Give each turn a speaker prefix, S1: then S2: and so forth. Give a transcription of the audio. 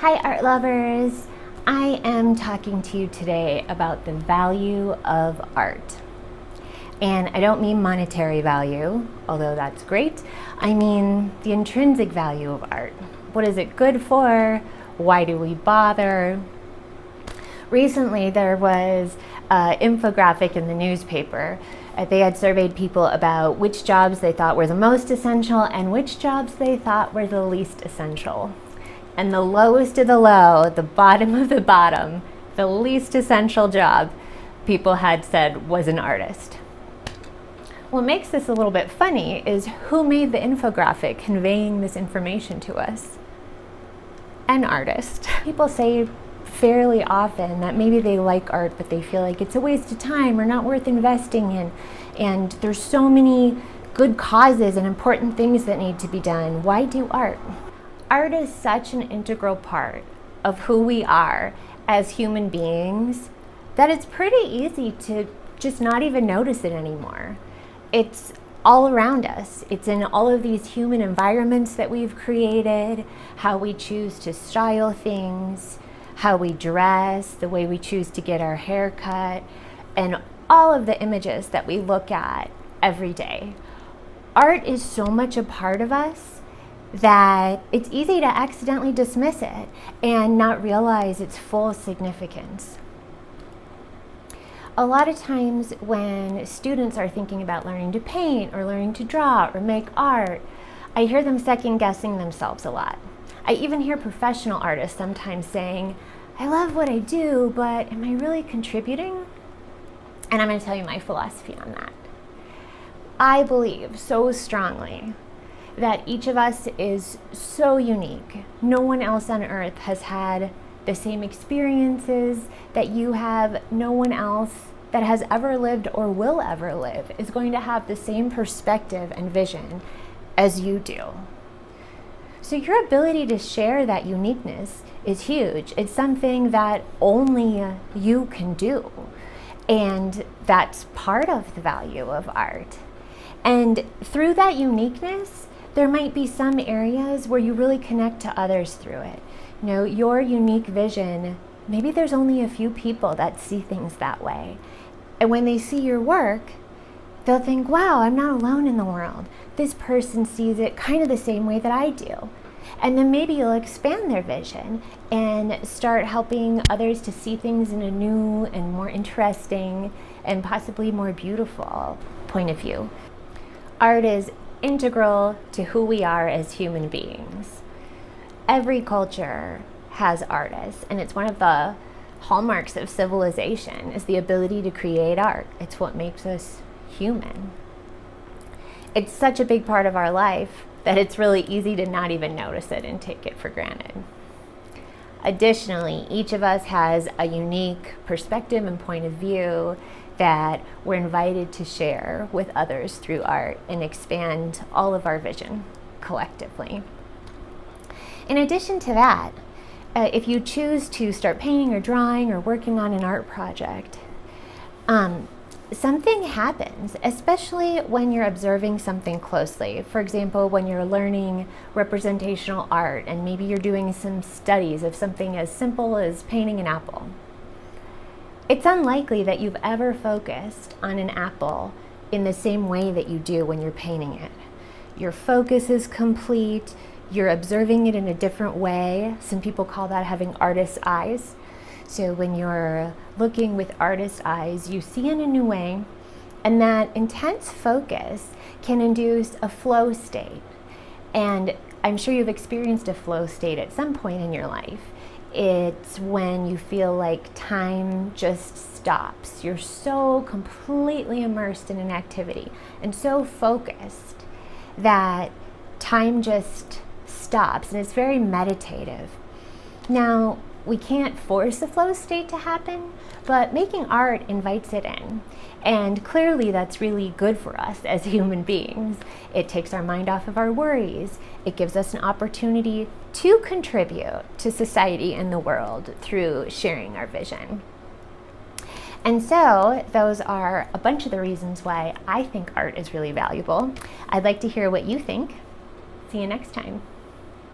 S1: Hi art lovers! I am talking to you today about the value of art. And I don't mean monetary value, although that's great. I mean the intrinsic value of art. What is it good for? Why do we bother? Recently there was an infographic in the newspaper. They had surveyed people about which jobs they thought were the most essential and which jobs they thought were the least essential. And the lowest of the low, the bottom of the bottom, the least essential job people had said was an artist. What makes this a little bit funny is who made the infographic conveying this information to us? An artist. People say fairly often that maybe they like art, but they feel like it's a waste of time or not worth investing in. And there's so many good causes and important things that need to be done. Why do art? Art is such an integral part of who we are as human beings that it's pretty easy to just not even notice it anymore. It's all around us. It's in all of these human environments that we've created, how we choose to style things, how we dress, the way we choose to get our hair cut, and all of the images that we look at every day. Art is so much a part of us that it's easy to accidentally dismiss it and not realize its full significance. A lot of times when students are thinking about learning to paint or learning to draw or make art, I hear them second guessing themselves a lot. I even hear professional artists sometimes saying, I love what I do, but am I really contributing? And I'm going to tell you my philosophy on that. I believe so strongly that each of us is so unique. No one else on earth has had the same experiences that you have. No one else that has ever lived or will ever live is going to have the same perspective and vision as you do. So your ability to share that uniqueness is huge. It's something that only you can do. And that's part of the value of art. And through that uniqueness, there might be some areas where you really connect to others through it. You know, your unique vision, maybe there's only a few people that see things that way. And when they see your work, they'll think, wow, I'm not alone in the world. This person sees it kind of the same way that I do. And then maybe you'll expand their vision and start helping others to see things in a new and more interesting and possibly more beautiful point of view. Art is integral to who we are as human beings. Every culture has artists, and it's one of the hallmarks of civilization is the ability to create art. It's what makes us human. It's such a big part of our life that it's really easy to not even notice it and take it for granted. Additionally, each of us has a unique perspective and point of view that we're invited to share with others through art and expand all of our vision collectively. In addition to that, if you choose to start painting or drawing or working on an art project, something happens, especially when you're observing something closely. For example, when you're learning representational art and maybe you're doing some studies of something as simple as painting an apple. It's unlikely that you've ever focused on an apple in the same way that you do when you're painting it. Your focus is complete, you're observing it in a different way. Some people call that having artist's eyes. So when you're looking with artist's eyes, you see in a new way, and that intense focus can induce a flow state. And I'm sure you've experienced a flow state at some point in your life. It's when you feel like time just stops. You're so completely immersed in an activity and so focused that time just stops, and it's very meditative. Now, we can't force a flow state to happen, but making art invites it in. And clearly that's really good for us as human beings. It takes our mind off of our worries. It gives us an opportunity to contribute to society and the world through sharing our vision. And so those are a bunch of the reasons why I think art is really valuable. I'd like to hear what you think. See you next time.